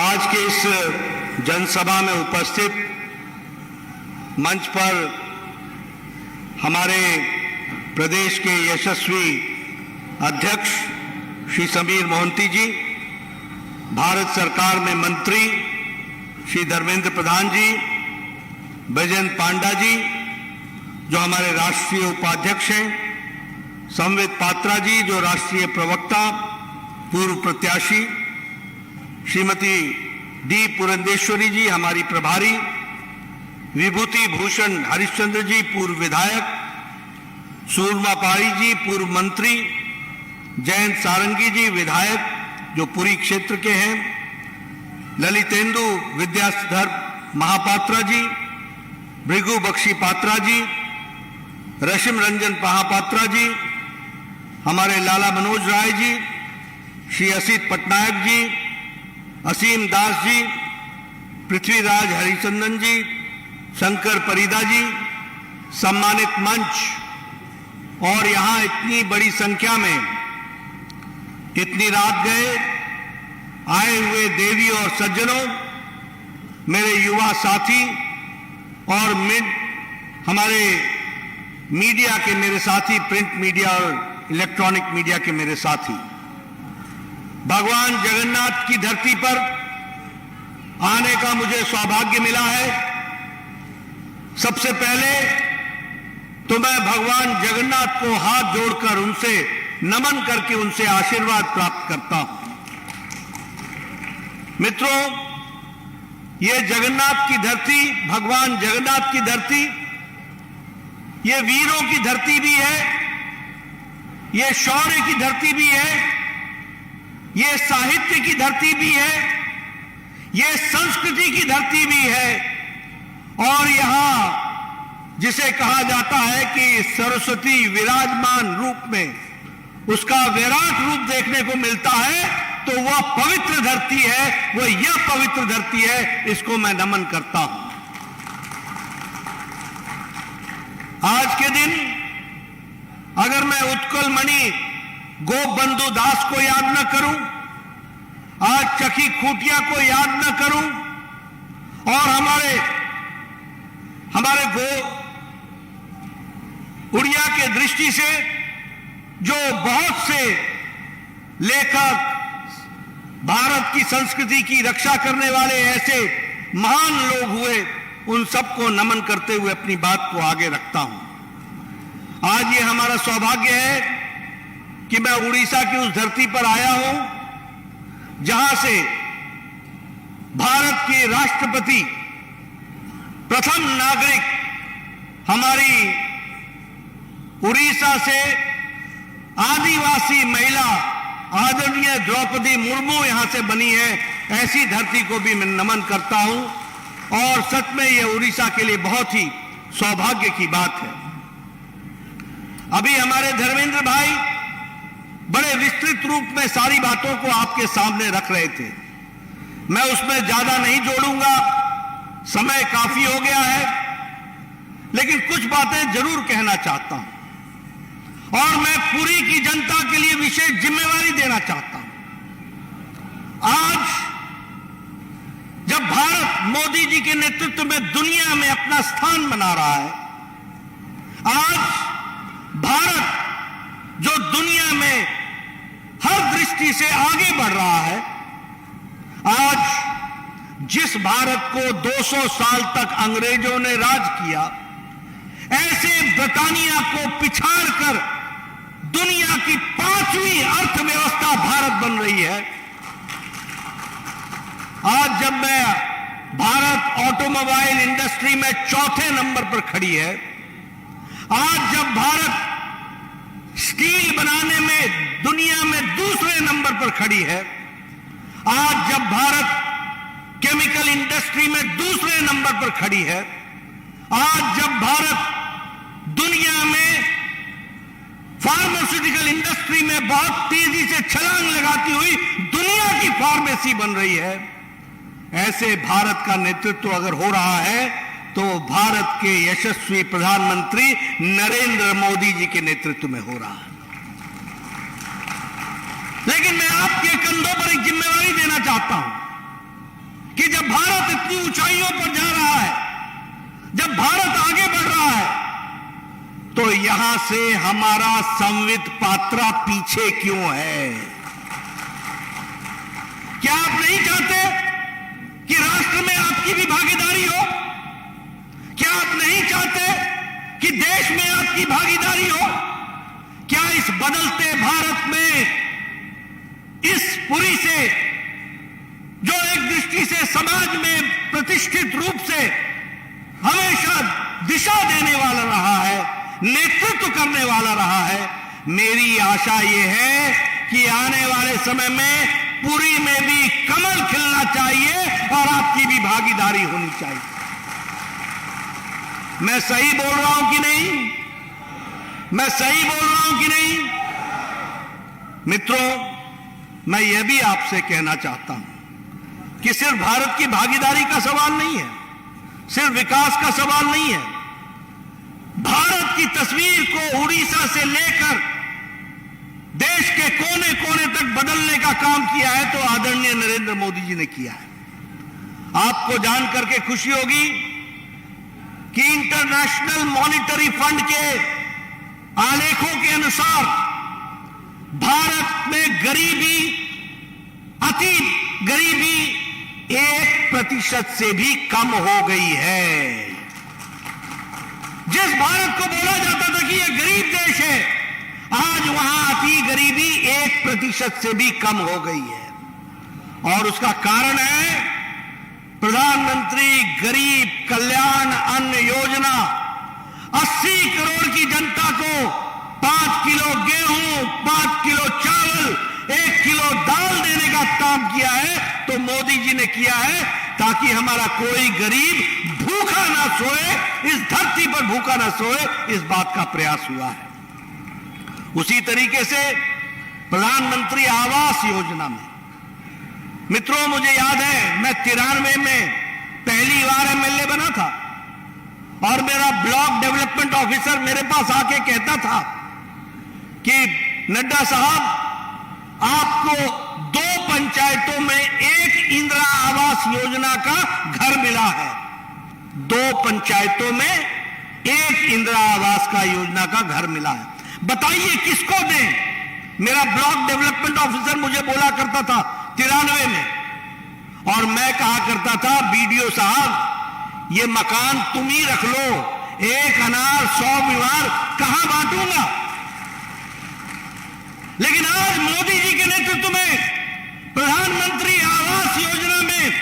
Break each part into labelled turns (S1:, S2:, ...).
S1: आज के इस जनसभा में उपस्थित मंच पर हमारे प्रदेश के यशस्वी अध्यक्ष श्री समीर मोहंती जी, भारत सरकार में मंत्री श्री धर्मेंद्र प्रधान जी, बैजयंत पांडा जी जो हमारे राष्ट्रीय उपाध्यक्ष हैं, संबित पात्रा जी जो राष्ट्रीय प्रवक्ता पूर्व प्रत्याशी, श्रीमती डी पुरंदेश्वरी जी हमारी प्रभारी, विभूति भूषण हरिश्चंद्र जी पूर्व विधायक, सूरमा पारी जी पूर्व मंत्री, जयंत सारंगी जी विधायक जो पुरी क्षेत्र के हैं, ललितेंदु विद्याधर महापात्रा जी, भृगु बख्शी पात्रा जी, रशिम रंजन महापात्रा जी, हमारे लाला मनोज राय जी, श्री असित पटनायक जी, असीम दास जी, पृथ्वीराज हरिचंदन जी, शंकर परिदा जी, सम्मानित मंच और यहां इतनी बड़ी संख्या में इतनी रात गए आए हुए देवी और सज्जनों, मेरे युवा साथी और हमारे मीडिया के मेरे साथी, प्रिंट मीडिया और इलेक्ट्रॉनिक मीडिया के मेरे साथी, भगवान जगन्नाथ की धरती पर आने का मुझे सौभाग्य मिला है। सबसे पहले तो मैं भगवान जगन्नाथ को हाथ जोड़कर उनसे नमन करके उनसे आशीर्वाद प्राप्त करता हूं। मित्रों, ये जगन्नाथ की धरती, भगवान जगन्नाथ की धरती, ये वीरों की धरती भी है, ये शौर्य की धरती भी है, ये साहित्य की धरती भी है, ये संस्कृति की धरती भी है और यहां जिसे कहा जाता है कि सरस्वती विराजमान रूप में उसका विराट रूप देखने को मिलता है, तो वह पवित्र धरती है, वह यह पवित्र धरती है, इसको मैं नमन करता हूं। आज के दिन अगर मैं उत्कल मणि गोपबंधु दास को याद न करूं, आज चकी खूटिया को याद न करूं और हमारे उड़िया के दृष्टि से जो बहुत से लेखक, भारत की संस्कृति की रक्षा करने वाले ऐसे महान लोग हुए, उन सबको नमन करते हुए अपनी बात को आगे रखता हूं। आज ये हमारा सौभाग्य है कि मैं उड़ीसा की उस धरती पर आया हूं जहां से भारत के राष्ट्रपति, प्रथम नागरिक हमारी उड़ीसा से आदिवासी महिला आदरणीय द्रौपदी मुर्मू यहां से बनी है। ऐसी धरती को भी मैं नमन करता हूं और सच में यह उड़ीसा के लिए बहुत ही सौभाग्य की बात है। अभी हमारे धर्मेंद्र भाई बड़े विस्तृत रूप में सारी बातों को आपके सामने रख रहे थे, मैं उसमें ज्यादा नहीं जोड़ूंगा, समय काफी हो गया है, लेकिन कुछ बातें जरूर कहना चाहता हूं और मैं पुरी की जनता के लिए विशेष जिम्मेवारी देना चाहता हूं। आज जब भारत मोदी जी के नेतृत्व में दुनिया में अपना स्थान बना रहा है, आज भारत जो दुनिया में हर दृष्टि से आगे बढ़ रहा है, आज जिस भारत को 200 साल तक अंग्रेजों ने राज किया, ऐसे ब्रिटानिया को पिछाड़कर दुनिया की 5वीं अर्थव्यवस्था भारत बन रही है। आज जब मैं भारत ऑटोमोबाइल इंडस्ट्री में 4थे नंबर पर खड़ी है, आज जब भारत स्टील बनाने में दुनिया में 2रे नंबर पर खड़ी है, आज जब भारत केमिकल इंडस्ट्री में 2रे नंबर पर खड़ी है, आज जब भारत दुनिया में फार्मास्यूटिकल इंडस्ट्री में बहुत तेजी से छलांग लगाती हुई दुनिया की फार्मेसी बन रही है, ऐसे भारत का नेतृत्व अगर हो रहा है तो भारत के यशस्वी प्रधानमंत्री नरेंद्र मोदी जी के नेतृत्व में हो रहा है। लेकिन मैं आपके कंधों पर एक जिम्मेवारी देना चाहता हूं भारत इतनी ऊंचाइयों पर जा रहा है, जब भारत आगे बढ़ रहा है, तो यहां से हमारा संवित पात्रा पीछे क्यों है? क्या आप नहीं चाहते कि राष्ट्र में आपकी भी भागीदारी हो? क्या आप नहीं चाहते कि देश में आपकी भागीदारी हो? क्या इस बदलते भारत में इस पुरी से, जो एक दृष्टि से समाज में प्रतिष्ठित रूप से हमेशा दिशा देने वाला रहा है, नेतृत्व करने वाला रहा है, मेरी आशा यह है कि आने वाले समय में पुरी में भी कमल खिलना चाहिए और आपकी भी भागीदारी होनी चाहिए। मैं सही बोल रहा हूं कि नहीं? मैं सही बोल रहा हूं कि नहीं? मित्रों, मैं यह भी आपसे कहना चाहता हूं कि सिर्फ भारत की भागीदारी का सवाल नहीं है, सिर्फ विकास का सवाल नहीं है। भारत की तस्वीर को उड़ीसा से लेकर देश के कोने कोने तक बदलने का काम किया है तो आदरणीय नरेंद्र मोदी जी ने किया है। आपको जान करके खुशी होगी कि इंटरनेशनल मॉनिटरी फंड के आलेखों के अनुसार भारत में गरीबी, अति गरीबी 1% से भी कम हो गई है। जिस भारत को बोला जाता था कि यह गरीब देश है, आज वहां अति गरीबी 1% से भी कम हो गई है। और उसका कारण है प्रधानमंत्री गरीब कल्याण अन्न योजना। 80 करोड़ की जनता को 5 किलो गेहूं, 5 किलो चावल, 1 किलो दाल देने का काम किया है तो मोदी जी ने किया है ताकि हमारा कोई गरीब भूखा ना सोए, इस धरती पर भूखा ना सोए, इस बात का प्रयास हुआ है। उसी तरीके से प्रधानमंत्री आवास योजना में, मित्रों मुझे याद है मैं 93 में पहली बार एमएलए बना था और मेरा ब्लॉक डेवलपमेंट ऑफिसर मेरे पास आके कहता था कि नड्डा साहब, आपको 2 पंचायतों में 1 इंदिरा आवास योजना का घर मिला है। 2 पंचायतों में 1 इंदिरा आवास का योजना का घर मिला है। बताइए किसको दें? मेरा ब्लॉक डेवलपमेंट ऑफिसर मुझे बोला करता था 93 में, और मैं कहा करता था बीडीओ साहब ये मकान तुम ही रख लो, 1 अनार 100 बीमार कहां बांटूंगा। लेकिन आज मोदी जी के नेतृत्व में प्रधानमंत्री आवास योजना में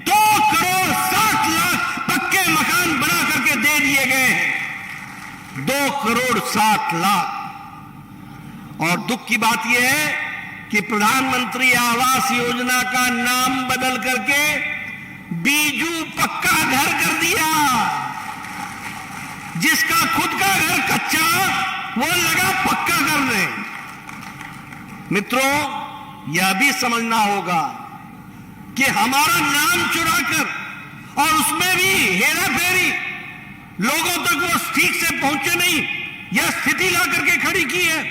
S1: 2 करोड़ 60 लाख पक्के मकान बना करके दे दिए गए हैं। 2 करोड़ 60 लाख। और दुख की बात यह है कि प्रधानमंत्री आवास योजना का नाम बदल करके बीजू पक्का घर कर दिया। जिसका खुद का घर कच्चा वो लगा पक्का करने। मित्रों, यह भी समझना होगा कि हमारा नाम चुराकर और उसमें भी हेरा फेरी, लोगों तक वो ठीक से पहुंचे नहीं, यह स्थिति ला करके खड़ी की है।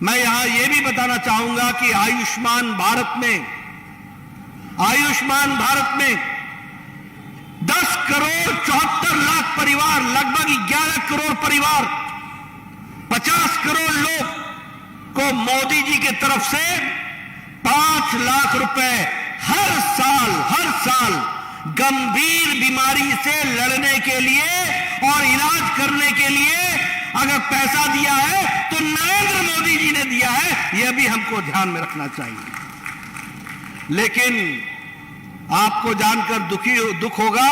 S1: मैं यहां यह भी बताना चाहूंगा कि आयुष्मान भारत में 10 करोड़ 74 लाख परिवार, लगभग 11 करोड़ परिवार, 50 करोड़ लोग को मोदी जी की तरफ से 5 लाख रुपए हर साल गंभीर बीमारी से लड़ने के लिए और इलाज करने के लिए अगर पैसा दिया है तो नरेंद्र मोदी जी ने दिया है, यह भी हमको ध्यान में रखना चाहिए। लेकिन आपको जानकर दुख होगा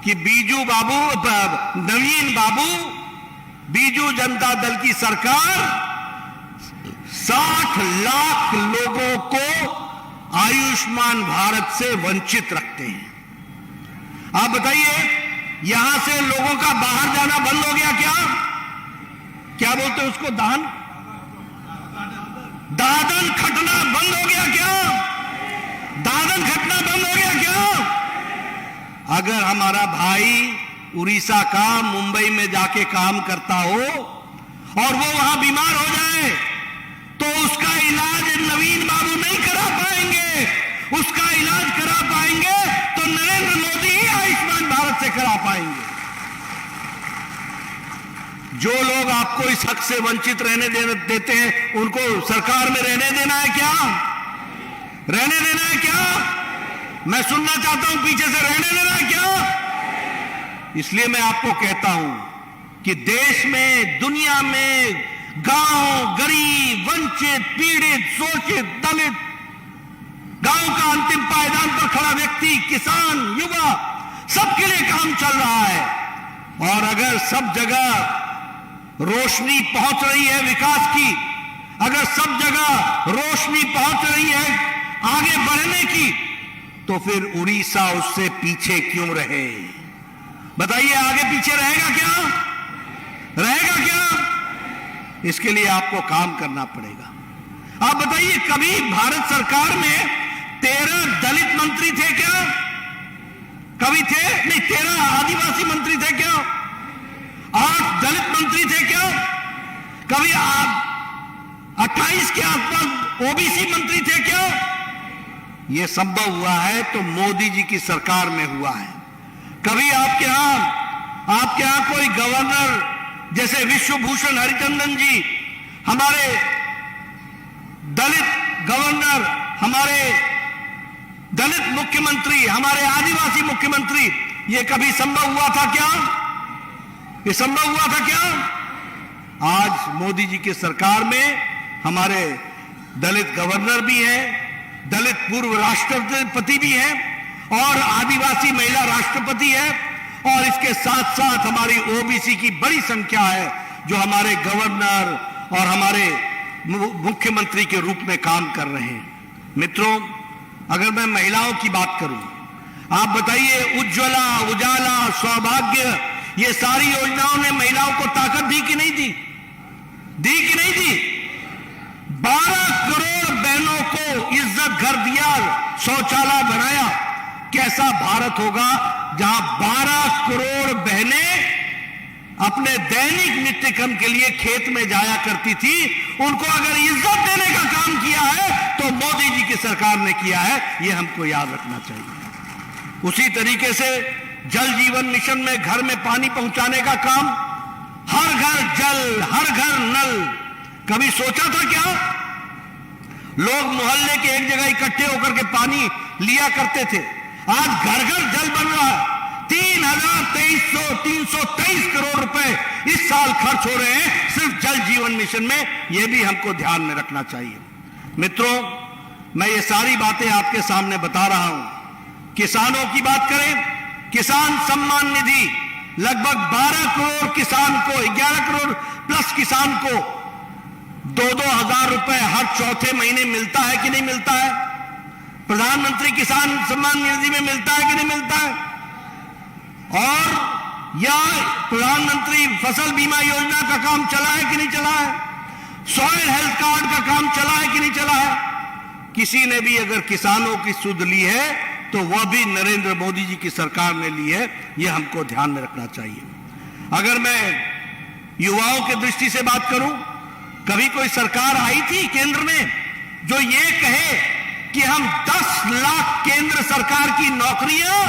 S1: कि नवीन बाबू, बीजू जनता दल की सरकार 60 लाख लोगों को आयुष्मान भारत से वंचित रखते हैं। आप बताइए, यहां से लोगों का बाहर जाना बंद हो गया क्या बोलते हैं उसको, दादन खटना बंद हो गया क्या? दादन खटना बंद हो गया क्या? अगर हमारा भाई उड़ीसा का मुंबई में जाके काम करता हो और वो वहां बीमार हो जाए तो उसका इलाज नवीन बाबू नहीं करा पाएंगे, उसका इलाज करा पाएंगे तो पाएंगे। जो लोग आपको इस हक से वंचित रहने देते हैं, उनको सरकार में रहने देना है क्या? रहने देना है क्या? मैं सुनना चाहता हूं, पीछे से रहने देना है क्या? इसलिए मैं आपको कहता हूं कि देश में, दुनिया में गांव, गरीब, वंचित, पीड़ित, शोषित, दलित, गांव का अंतिम पायदान पर खड़ा व्यक्ति, किसान, युवा, सबके लिए काम चल रहा है। और अगर सब जगह रोशनी पहुंच रही है विकास की, अगर सब जगह रोशनी पहुंच रही है आगे बढ़ने की, तो फिर उड़ीसा उससे पीछे क्यों रहे? बताइए, आगे पीछे रहेगा क्या? रहेगा क्या? इसके लिए आपको काम करना पड़ेगा। आप बताइए, कभी भारत सरकार में 13 दलित मंत्री थे क्या? कभी थे? नहीं। 13 आदिवासी मंत्री थे क्या? 8 दलित मंत्री थे क्या? कभी आप 28 के आसपास ओबीसी मंत्री थे क्या? यह संभव हुआ है तो मोदी जी की सरकार में हुआ है। कभी आपके यहां कोई गवर्नर जैसे विश्वभूषण हरिचंदन जी, हमारे दलित गवर्नर, हमारे दलित मुख्यमंत्री, हमारे आदिवासी मुख्यमंत्री, यह कभी संभव हुआ था क्या? ये संभव हुआ था क्या? आज मोदी जी की सरकार में हमारे दलित गवर्नर भी हैं, दलित पूर्व राष्ट्रपति भी हैं और आदिवासी महिला राष्ट्रपति है, और इसके साथ साथ हमारी ओबीसी की बड़ी संख्या है जो हमारे गवर्नर और हमारे मुख्यमंत्री के रूप में काम कर रहे हैं। मित्रों, अगर मैं महिलाओं की बात करूं, आप बताइए, उज्ज्वला, उजाला, सौभाग्य, ये सारी योजनाओं ने महिलाओं को ताकत दी कि नहीं दी? दी कि नहीं दी? 12 करोड़ बहनों को इज्जत घर दिया, शौचालय बनाया। कैसा भारत होगा जहां 12 करोड़ बहनें अपने दैनिक नित्य कर्म के लिए खेत में जाया करती थी? उनको अगर इज्जत देने का काम किया है तो मोदी जी की सरकार ने किया है, यह हमको याद रखना चाहिए। उसी तरीके से जल जीवन मिशन में घर में पानी पहुंचाने का काम, हर घर जल, हर घर नल। कभी सोचा था क्या? लोग मोहल्ले के एक जगह इकट्ठे होकर के पानी लिया करते थे। आज घर घर जल बन रहा है। 323 करोड़ रुपए इस साल खर्च हो रहे हैं सिर्फ जल जीवन मिशन में। यह भी हमको ध्यान में रखना चाहिए। मित्रों, मैं ये सारी बातें आपके सामने बता रहा हूं। किसानों की बात करें, किसान सम्मान निधि लगभग 12 करोड़ किसान को, 11 करोड़ प्लस किसान को 2-2 हजार रुपए हर चौथे महीने मिलता है कि नहीं मिलता है? प्रधानमंत्री किसान सम्मान निधि में मिलता है कि नहीं मिलता है? और या प्रधानमंत्री फसल बीमा योजना का काम चला है कि नहीं चला है? सॉइल हेल्थ कार्ड का काम चला है कि नहीं चला है? किसी ने भी अगर किसानों की सुध ली है तो वह भी नरेंद्र मोदी जी की सरकार ने ली है। यह हमको ध्यान में रखना चाहिए। अगर मैं युवाओं की दृष्टि से बात करूं, कभी कोई सरकार आई थी केंद्र में जो ये कहे कि हम 10 लाख केंद्र सरकार की नौकरियां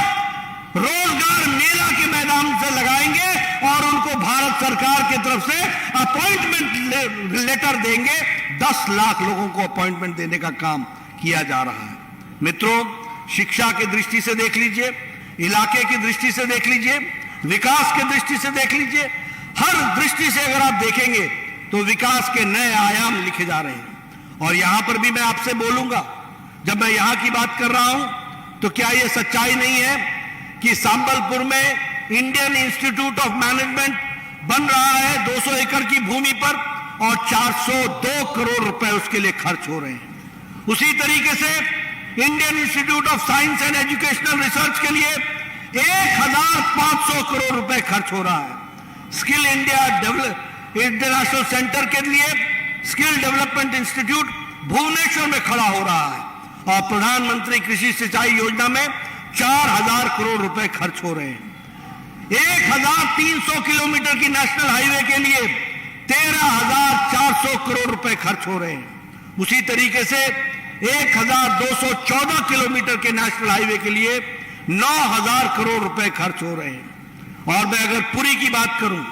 S1: रोजगार मेला के मैदान से लगाएंगे और उनको भारत सरकार की तरफ से अपॉइंटमेंट लेटर देंगे? 10 लाख लोगों को अपॉइंटमेंट देने का काम किया जा रहा है। मित्रों, शिक्षा की दृष्टि से देख लीजिए, इलाके की दृष्टि से देख लीजिए, विकास की दृष्टि से देख लीजिए, हर दृष्टि से अगर आप देखेंगे तो विकास के नए आयाम लिखे जा रहे हैं। और यहां पर भी मैं आपसे बोलूंगा, जब मैं यहां की बात कर रहा हूं तो क्या यह सच्चाई नहीं है कि संबलपुर में इंडियन इंस्टीट्यूट ऑफ मैनेजमेंट बन रहा है 200 एकड़ की भूमि पर और 402 करोड़ रुपए उसके लिए खर्च हो रहे हैं। उसी तरीके से Indian institute of science and educational research के लिए 1500 करोड़ रुपए खर्च हो रहा है। स्किल इंडिया इंटरनेशनल सेंटर के लिए स्किल डेवलपमेंट इंस्टीट्यूट भुवनेश्वर में खड़ा हो रहा है और प्रधानमंत्री कृषि सिंचाई योजना में 4000 करोड़ रुपए खर्च हो रहे हैं। 1300 किलोमीटर की नेशनल हाईवे के लिए 13400 करोड़ रुपए खर्च हो रहे हैं। उसी तरीके से 1214 किलोमीटर के नेशनल हाईवे के लिए 9000 करोड़ रुपए खर्च हो रहे हैं। और मैं अगर पुरी की बात करूं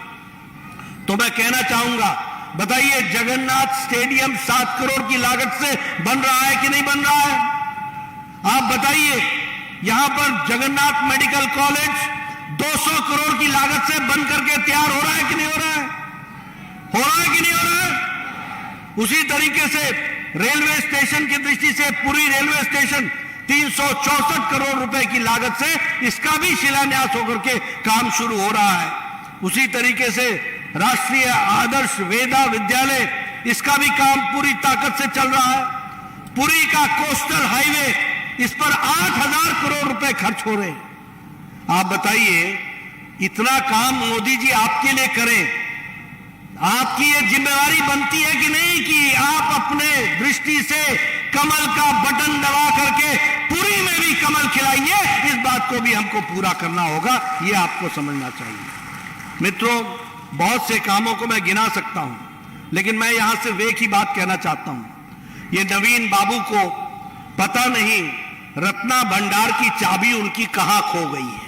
S1: तो मैं कहना चाहूंगा, बताइए जगन्नाथ स्टेडियम 7 करोड़ की लागत से बन रहा है कि नहीं बन रहा है? आप बताइए, यहां पर जगन्नाथ मेडिकल कॉलेज 200 करोड़ की लागत से बन करके तैयार हो रहा है कि नहीं हो रहा है? हो रहा है कि नहीं हो रहा है? उसी तरीके से रेलवे स्टेशन की दृष्टि से पुरी रेलवे स्टेशन 364 करोड़ रुपए की लागत से इसका भी शिलान्यास होकर के काम शुरू हो रहा है। उसी तरीके से राष्ट्रीय आदर्श वेदा विद्यालय, इसका भी काम पूरी ताकत से चल रहा है। पुरी का कोस्टल हाईवे, इस पर 8,000 करोड़ रुपए खर्च हो रहे हैं। आप बताइए, इतना काम मोदी जी आपके लिए करें, आपकी ये जिम्मेवारी बनती है कि नहीं कि आप अपने दृष्टि से कमल का बटन दबा करके पुरी में भी कमल खिलाइए? इस बात को भी हमको पूरा करना होगा, ये आपको समझना चाहिए। मित्रों, बहुत से कामों को मैं गिना सकता हूं, लेकिन मैं यहां सिर्फ एक ही बात कहना चाहता हूं। ये नवीन बाबू को पता नहीं रत्ना भंडार की चाबी उनकी कहां खो गई है,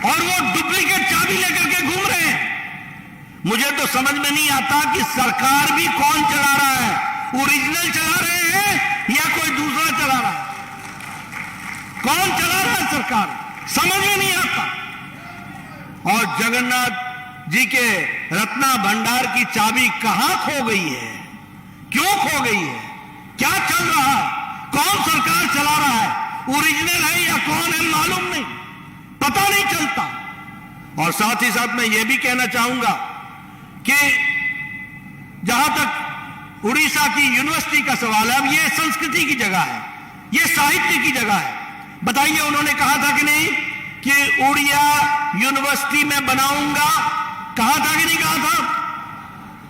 S1: और वो डुप्लीकेट चाबी लेकर के घूम रहे हैं। मुझे तो समझ में नहीं आता कि सरकार भी कौन चला रहा है, ओरिजिनल चला रहे हैं या कोई दूसरा चला रहा है? कौन चला रहा है सरकार, समझ में नहीं आता। और जगन्नाथ जी के रत्ना भंडार की चाबी कहां खो गई है, क्यों खो गई है, क्या चल रहा है, कौन सरकार चला रहा है, ओरिजिनल है या कौन है मालूम नहीं, पता नहीं चलता। और साथ ही साथ मैं यह भी कहना चाहूंगा कि जहां तक उड़ीसा की यूनिवर्सिटी का सवाल है, अब यह संस्कृति की जगह है, यह साहित्य की जगह है। बताइए, उन्होंने कहा था कि नहीं कि उड़िया यूनिवर्सिटी में बनाऊंगा, कहा था कि नहीं कहा था?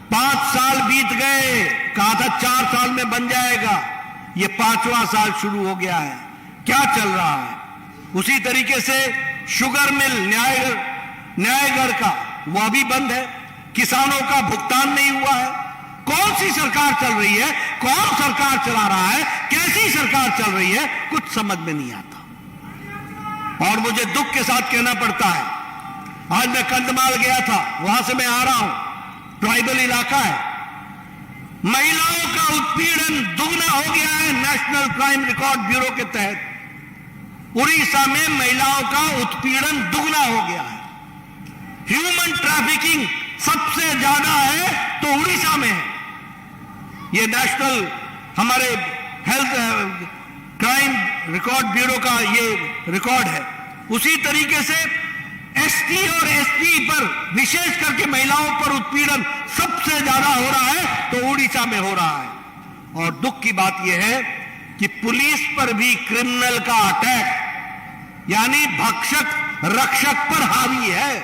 S1: 5 साल बीत गए, कहा था 4 साल में बन जाएगा, यह 5वां साल शुरू हो गया है। क्या चल रहा है? उसी तरीके से शुगर मिल न्यायगढ़ का, वह भी बंद है, किसानों का भुगतान नहीं हुआ है। कौन सी सरकार चल रही है, कौन सरकार चला रहा है, कैसी सरकार चल रही है, कुछ समझ में नहीं आता। और मुझे दुख के साथ कहना पड़ता है, आज मैं कंधमाल गया था, वहां से मैं आ रहा हूं, ट्राइबल इलाका है, महिलाओं का उत्पीड़न दुगना हो गया है। नेशनल क्राइम रिकॉर्ड ब्यूरो के तहत उड़ीसा में महिलाओं का उत्पीड़न दुगना हो गया है। ह्यूमन ट्रैफिकिंग सबसे ज्यादा है तो उड़ीसा में है। यह नेशनल हमारे हेल्थ क्राइम रिकॉर्ड ब्यूरो का यह रिकॉर्ड है। उसी तरीके से एसटी और एसटी पर, विशेष करके महिलाओं पर उत्पीड़न सबसे ज्यादा हो रहा है तो उड़ीसा में हो रहा है। और दुख की बात यह है कि पुलिस पर भी क्रिमिनल का अटैक, यानी भक्षक रक्षक पर हावी है।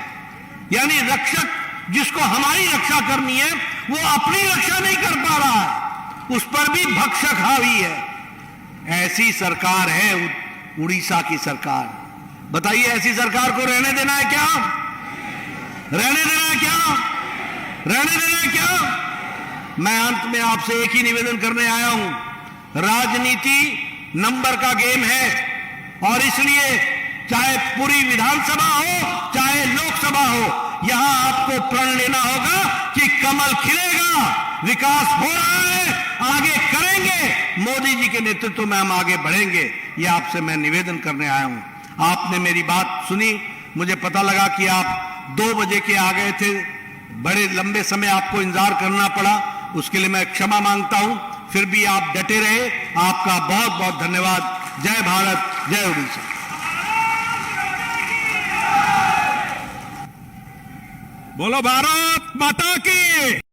S1: यानी रक्षक जिसको हमारी रक्षा करनी है, वो अपनी रक्षा नहीं कर पा रहा है, उस पर भी भक्षक हावी है। ऐसी सरकार है उड़ीसा की सरकार। बताइए, ऐसी सरकार को रहने देना है क्या? रहने देना है क्या? रहने देना है क्या? मैं अंत में आपसे एक ही निवेदन करने आया हूं, राजनीति नंबर का गेम है, और इसलिए चाहे पूरी विधानसभा हो, चाहे लोकसभा हो, यहां आपको प्रण लेना होगा कि कमल खिलेगा, विकास हो रहा है, आगे करेंगे, मोदी जी के नेतृत्व में हम आगे बढ़ेंगे। यह आपसे मैं निवेदन करने आया हूं। आपने मेरी बात सुनी, मुझे पता लगा कि आप 2 बजे के आ गए थे, बड़े लंबे समय आपको इंतजार करना पड़ा, उसके लिए मैं क्षमा मांगता हूं। फिर भी आप डटे रहे, आपका बहुत बहुत धन्यवाद। जय भारत, जय उड़ीसा।
S2: बोलो भारत माता की।